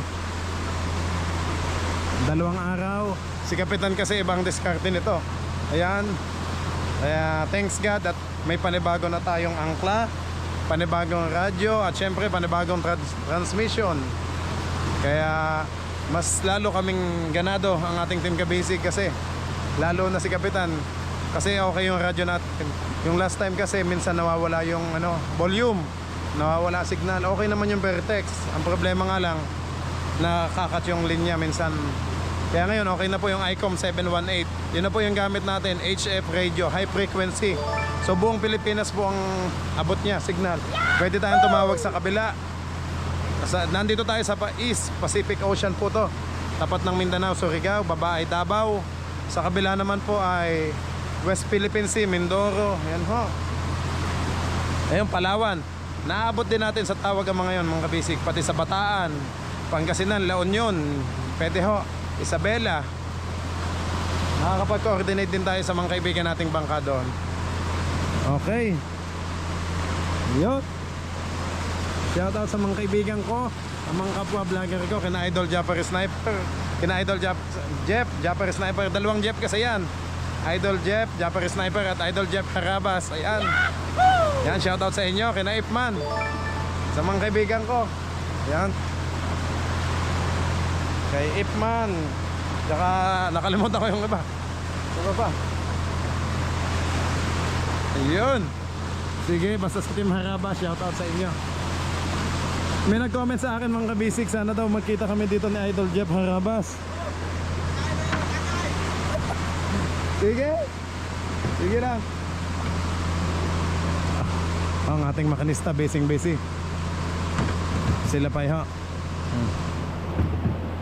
2 araw. Si Kapitan kasi ibang diskarte nito. Ayan. Kaya thanks God at may panibago na tayong angkla, panibagong radyo, at syempre panibagong transmission. Kaya mas lalo kaming ganado ang ating team kabisig, kasi lalo na si Kapitan. Kasi okay yung radyo natin. Yung last time kasi minsan nawawala yung volume, nawawala signal. Okay naman yung Vertex. Ang problema nga lang, nakakat yung linya minsan. Kaya ngayon okay na po yung ICOM 718. Yun na po yung gamit natin, HF radio, high frequency. So buong Pilipinas po ang abot niya, signal. Pwede tayong tumawag sa kabila. Nandito tayo sa East Pacific Ocean po to. Tapat ng Mindanao, Surigao, baba ay Davao. Sa kabila naman po ay West Philippine Sea, Mindoro. Yan ho. Ayun, Palawan. Naabot din natin sa tawag ang mga yon, mga kabisig. Pati sa Bataan, Pangasinan, La Union. Pwede ho. Isabela. Nakakapag-coordinate din tayo sa mga kaibigan nating bangka doon. Okay. Yun. Shoutout sa mga kaibigan ko, ang mga kapwa vlogger ko, kina Idol Japper Sniper, kina Idol Jeff, Japper Sniper, dalawang Jeff kasi yan. Idol Jeff, Japper Sniper at Idol Jeff Harabas. Ayan. Yan, shoutout sa inyo, kina Ipman. Sa mga kaibigan ko. Yan. Kay Ipman. Tsaka nakalimutan ko yung iba. Iba pa. Ayun. Sige, basta sa Team Harabas, shoutout sa inyo. May nag-comment sa akin mga kabisig, sana daw magkita kami dito ni Idol Jeff Harabas. Sige. Sige lang. Ang ating makinista, busy. Sila pa ho.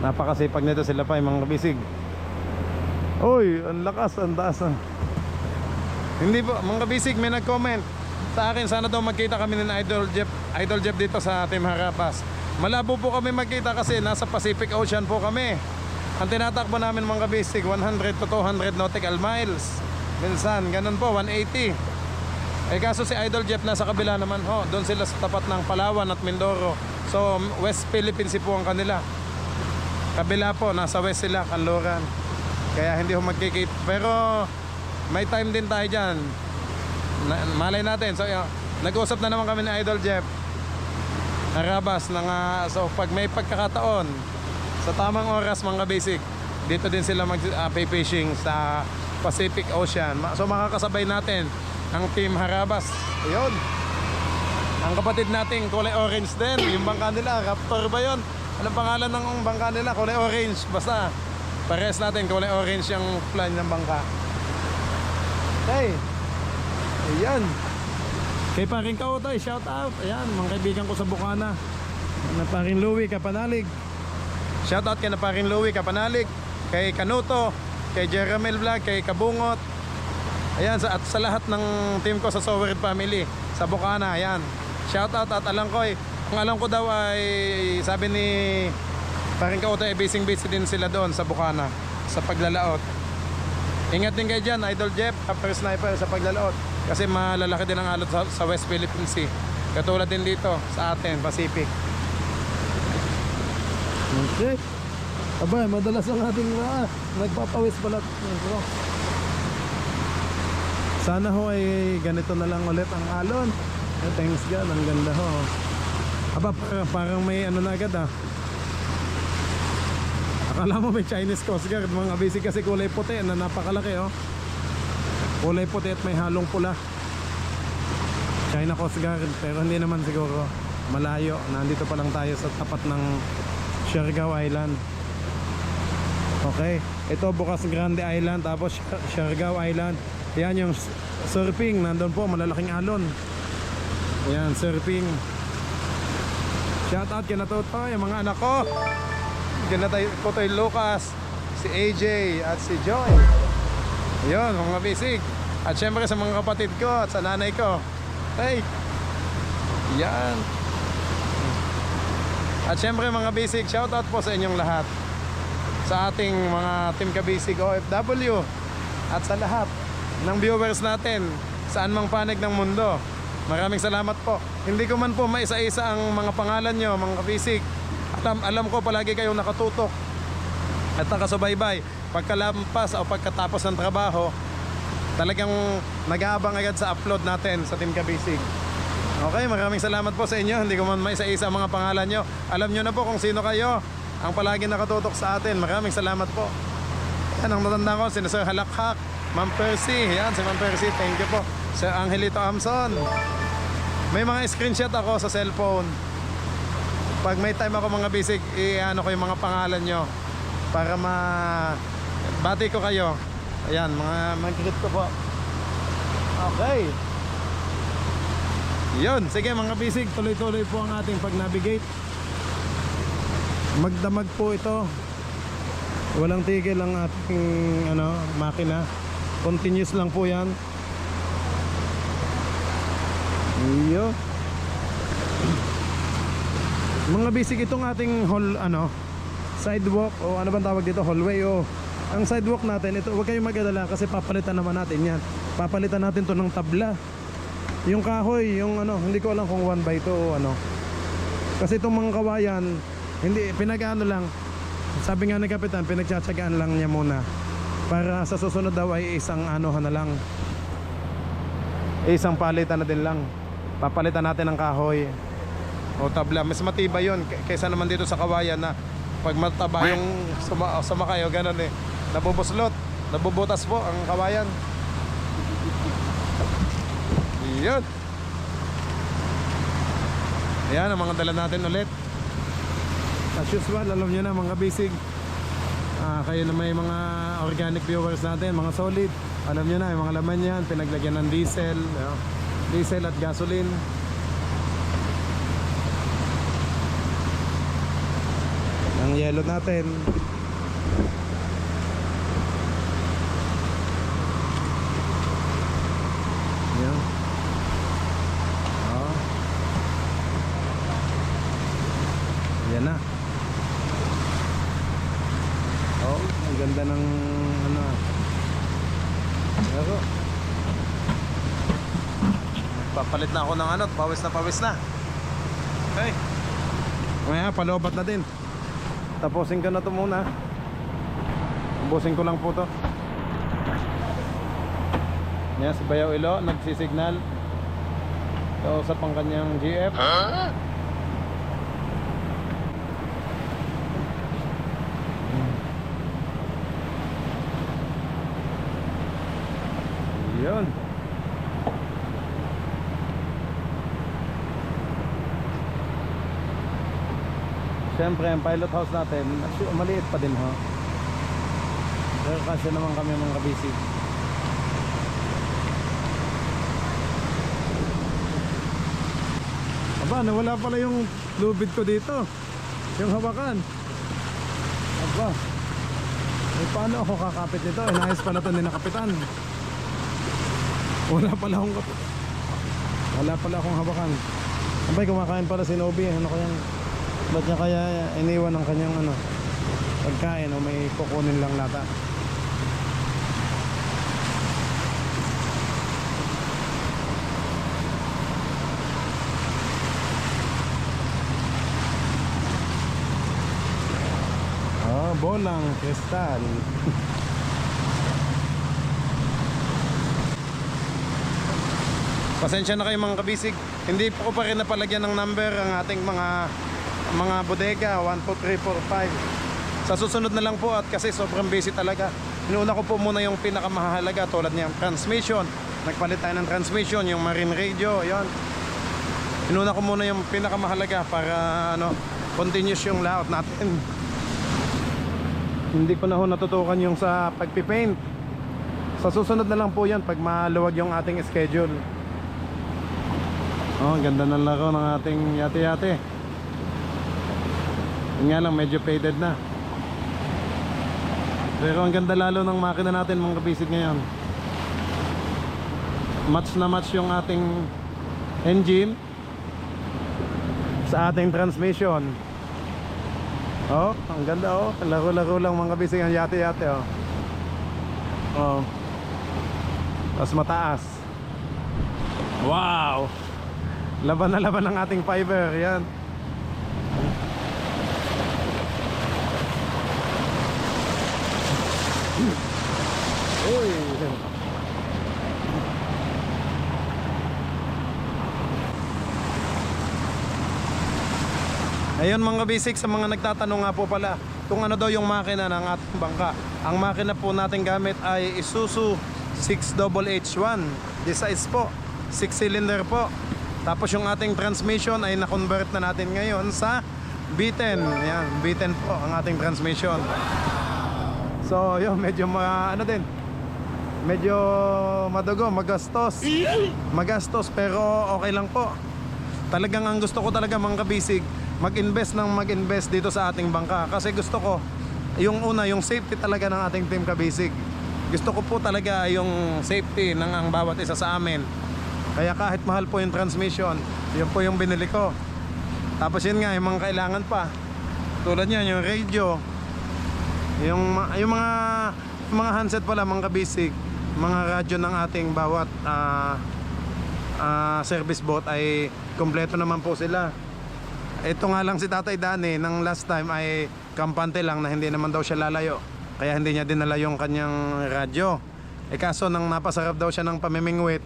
Napakasipag nito sila pa mga kabisig. Uy, ang lakas, ang taas. Hindi po, mga kabisig, may nag-comment sa akin, sana daw magkita kami ni Idol Jeff dito sa Team Harabas. Malabo po kami magkita kasi nasa Pacific Ocean po kami. Ang tinatakbo namin mga kabisig, 100 to 200 nautical miles. Minsan, ganun po, 180. Eh kaso si Idol Jeff nasa kabila naman ho. Doon sila sa tapat ng Palawan at Mindoro. So, West Philippine Sea po ang kanila. Kabila po, nasa west sila, Kanloran. Kaya hindi ho magkikita. Pero, may time din tayo dyan. Malay natin. So nag-usap na naman kami ni Idol Jeff Harabas so pag may pagkakataon sa tamang oras mga basic, dito din sila mag-fishing sa Pacific Ocean. So makakasabay natin ang Team Harabas. Ayun. Ang kapatid nating kulay orange din. Yung bangka nila, Raptor ba yun? Anong pangalan ng bangka nila? Kulay orange. Basta parehas natin kulay orange yung plan ng bangka. Hey. Ayan. Kay paring Kautoy, shout out. Ayan, mga kaibigan ko sa Bukana. Na paring Louie Kapanalig. Shout out kay na paring Louie Kapanalig. Kay Kanuto, kay Jeramel Vlog, kay Kabungot. Ayan, at sa lahat ng team ko sa Sowered Family sa Bukana. Ayan. Shout out at alam ko ang alam ko daw ay sabi ni paring Kautoy, busy din sila doon sa Bukana sa paglalaot. Ingat din kayo dyan, Idol Jeff, Upper Sniper sa paglalaot. Kasi malalaki din ang alot sa West Philippine Sea. Katulad din dito sa atin, Pacific. Okay. Aba, madalas ang ating nagpapawis pala. Sana ho ay ganito na lang ulit ang alon. Thanks God, ang ganda ho. Aba, parang may ano na agad Akala mo may Chinese Coast Guard. Mga basic kasi kulay puti na napakalaki kulay puti at may halong pula. China Coast Guard. Pero hindi naman siguro malayo. Nandito pa lang tayo sa tapat ng Siargao Island. Okay. Ito bukas Grande Island. Tapos Siargao Island. Yan yung surfing. Nandun po malalaking alon. Yan surfing. Shout out kina Totoy, yung mga anak ko. Kina Totoy Lucas, si AJ at si Joy. Ayun, mga bisig. At syempre sa mga kapatid ko at sa nanay ko. Hey. Yan. At syempre mga bisig, shoutout po sa inyong lahat. Sa ating mga Team Kabisig OFW. At sa lahat ng viewers natin saan mang panig ng mundo. Maraming salamat po. Hindi ko man po maisa-isa ang mga pangalan nyo, mga kabisig. Alam ko palagi kayong nakatutok at nakasubaybay. Pagkalampas o pagkatapos ng trabaho, talagang nag-aabang agad sa upload natin sa Team Kabisig. Okay, maraming salamat po sa inyo. Hindi ko man maisa-isa ang mga pangalan nyo. Alam nyo na po kung sino kayo ang palagi nakatutok sa atin. Maraming salamat po. Yan ang natandaan ko, si Sir Halakhak, Ma'am Percy. Yan, si Ma'am Percy, thank you po. Sir Angelito Amson. May mga screenshot ako sa cellphone. Pag may time ako mga basic, i-ano ko yung mga pangalan nyo. para bati ko kayo. Ayan, mga greet ko po. Okay. Yun, sige mga bisig, tuloy-tuloy po ang ating pag-navigate. Magdamag po ito. Walang tigil ang ating makina. Continuous lang po yan. Iyo. Mga bisig, itong ating sidewalk o ano bang tawag dito, hallway o ang sidewalk natin, ito huwag kayong mag-alala kasi papalitan naman natin yan. Papalitan natin to ng tabla. Yung kahoy, yung hindi ko alam kung 1x2 o kasi itong mga kawayan, hindi, lang. Sabi nga ni Kapitan, pinagtsatsagaan lang niya muna. Para sa susunod daw ay isang na lang. Isang palitan na din lang. Papalitan natin ng kahoy o tabla. Mas matibay yun kaysa naman dito sa kawayan na pag mataba yung sumakay o ganun nabubuslot, nabubutas po ang kawayan. Yun. Ayan ang mga dala natin ulit. As usual, alam nyo na mga bisig, kayo na may mga organic viewers natin, mga solid, alam nyo na yung mga laman yan, pinaglagyan ng diesel, diesel at gasoline. Ang yellow natin. Yan. Yan na. Ang ganda ng Pero papalit na ako ng pawis na. Okay. Maya palobat na din. Tapusin ko na to muna. Ubusin ko lang po to. Yan si Bayaw Ilo nagsisignal. Kausap ang kanyang GF. Yun. Siyempre ang pilot house natin maliit pa din pero kasi naman kami mga kabisig. Aba, nawala pala yung lubid ko dito, yung hawakan. Aba, paano ako kakapit nito? Inayos pala ito ni na Kapitan. Wala pala akong hawakan. Abay, kumakain pala si Nobi. Ano kaya? Ba't niya kaya iniwan ang kanyang pagkain o may kukunin lang lata? Bolang kristal. Pasensya na kayo mga kabisig, hindi po ko pa rin napalagyan ng number ang ating mga bodega 1, 2, 3, 4, 5. Sa susunod na lang po at kasi sobrang busy talaga. Inuna ko po muna yung pinakamahalaga tulad niyang transmission. Nagpalit tayo ng transmission, yung marine radio, yon. Inuna ko muna yung pinakamahalaga para continuous yung layout natin. Hindi ko na natutukan yung sa pagpipaint. Sa susunod na lang po yan pag maluwag yung ating schedule. Ganda ng laro ng ating yate-yate. Yun nga lang, medyo faded na. Pero ang ganda lalo ng makina natin mga kabisid ngayon. Match na match yung ating engine sa ating transmission. Ang ganda laro-laro lang mga kabisig ang yate-yate Mas mataas. Wow! Laban na laban ang ating fiber. Yan. Uy! Ayun mga basic, sa mga nagtatanong nga po pala kung ano daw yung makina ng ating bangka. Ang makina po natin gamit ay Isuzu 6HH1. This size po, 6 cylinder po. Tapos yung ating transmission ay na-convert na natin ngayon sa B10. Ayan, B10 po ang ating transmission. So yun, medyo ano din, medyo madugo, magastos pero okay lang po. Talagang ang gusto ko talaga mga kabisig, mag-invest dito sa ating bangka. Kasi gusto ko, yung una, yung safety talaga ng ating team kabisig. Gusto ko po talaga yung safety ng ang bawat isa sa amin. Kaya kahit mahal po yung transmission, yun po yung binili ko. Tapos yun nga, yung mga kailangan pa, tulad yan, yung radio, yung mga handset pala mga kabisig, mga radyo ng ating bawat service boat ay kompleto naman po sila. Ito nga lang si Tatay Danny ng last time ay kampante lang na hindi naman daw siya lalayo, kaya hindi niya dinala yung kanyang radyo. Kaso nang napasarap daw siya ng pamimingwit,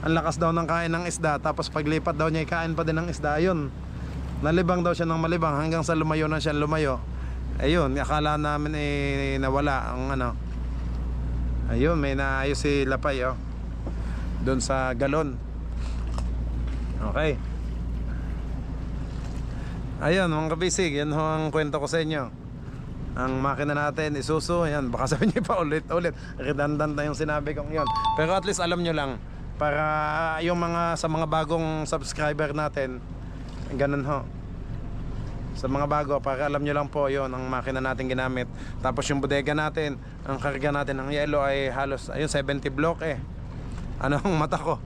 ang lakas daw ng kain ng isda, tapos paglipat daw niya kain pa din ng isda. Ayun, nalibang daw siya ng malibang hanggang sa lumayo na siya lumayo. Ayun, akala namin nawala ang ano. Ayun, may naayos si Lapay doon sa galon. Okay. Ayun mga kabisig, yan ho ang kwento ko sa inyo. Ang makina natin, Isuzu, yan, baka sabihin niyo pa ulit, redundant na yung sinabi kong yun. Pero at least alam nyo lang, para yung sa mga bagong subscriber natin, ganun ho. Sa mga bago, para alam nyo lang po yon ang makina natin ginamit. Tapos yung bodega natin, ang karga natin ng yelo ay halos, ayun, 70 block Ano ang mata ko?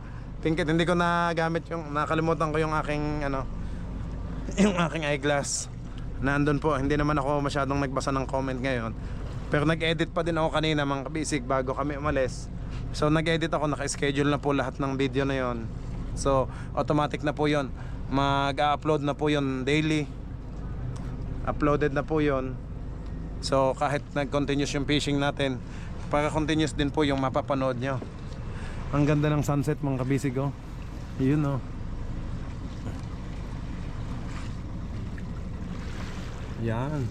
Pingkit, hindi ko nagamit nakalimutan ko yung aking yung aking eyeglass. Nandun po, hindi naman ako masyadong nagbasa ng comment ngayon. Pero nag-edit pa din ako kanina mga kabisig bago kami umalis. So nag-edit ako, naka-schedule na po lahat ng video na yon. So automatic na po yon. Mag-upload na po yon daily. Uploaded na po yon. So kahit nag-continuous yung fishing natin, para continuous din po yung mapapanood nyo. Ang ganda ng sunset mga kabisig Yun Yan.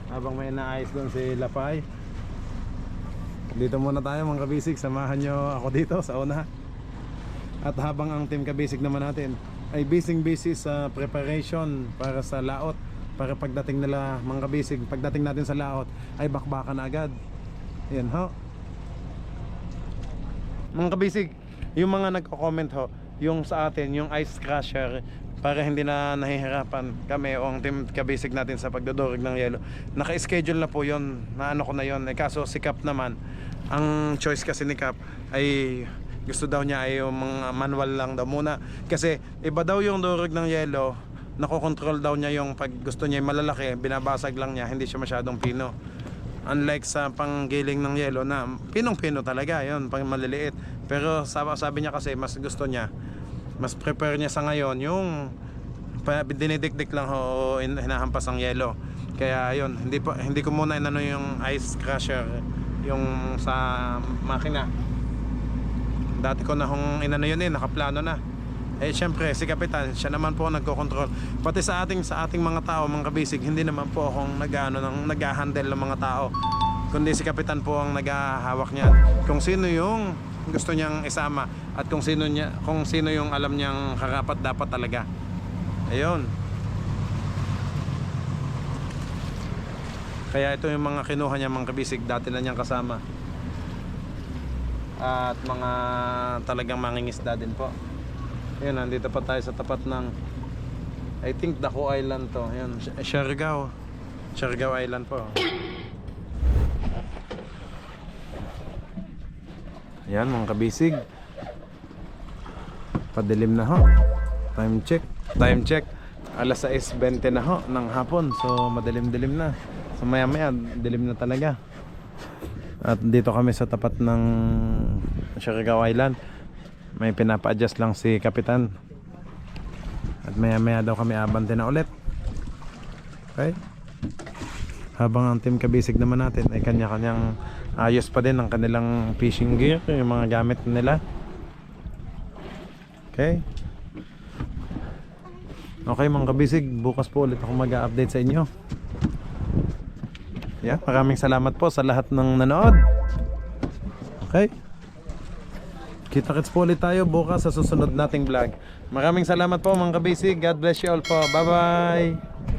Habang may naayos doon si Lapay, dito muna tayo mga kabisig. Samahan nyo ako dito sa una. At habang ang team kabisig naman natin ay busy sa preparation para sa laot, para pagdating nila mga kabisig, pagdating natin sa laot ay bakbakan na agad. Yan mga kabisig, yung mga nagko-comment yung sa atin, yung ice crusher, para hindi na nahihirapan kami o ang team kabisig natin sa pagdodorog ng yelo. Naka-schedule na po yon, ko na yon. Kaso si Cap naman, ang choice kasi ni Cap ay gusto daw niya ay yung mga manual lang daw muna. Kasi iba daw yung dorog ng yelo, nakokontrol daw niya yung pag gusto niya yung malalaki, binabasag lang niya, hindi siya masyadong pino. Unlike sa panggiling ng yelo na pinong-pino talaga, yun, pang maliliit. Pero sabi niya kasi mas gusto niya, mas prepare niya sa ngayon yung dinidikdik lang o hinahampas ang yelo. Kaya yun, hindi ko muna inano yung ice crusher yung sa makina. Dati ko na hong inano yun nakaplano na. Syempre si Kapitan, siya naman po nagko-control. Pati sa ating mga tao, mga kabisig, hindi naman po akong nag-handle ng mga tao, kundi si Kapitan po ang naghahawak niyan. Kung sino yung gusto niyang isama at kung sino yung alam niyang karapat dapat talaga. Ayun. Kaya ito yung mga kinuha niya mga kabisig, dati na niyang kasama. At mga talagang mangingisda din po. Ayun, nandito pa tayo sa tapat ng, I think Daco Island to. Ayun, Siargao Island po. Ayan mga kabisig, padilim na Time check alas 6:20 na ng hapon. So madilim-dilim na. So maya dilim na talaga. At dito kami sa tapat ng Siargao Island. May pinapa-adjust lang si Kapitan. At maya daw kami abante na ulit. Okay? Habang ang team kabisig naman natin ay kanya-kanyang ayos pa din ang kanilang fishing gear, yung mga gamit nila. Okay? Okay mga kabisig, bukas po ulit ako mag-update sa inyo. Maraming salamat po sa lahat ng nanood. Okay? Kita-kits po ulit tayo bukas sa susunod nating vlog. Maraming salamat po mga kabisig. God bless you all po. Bye bye.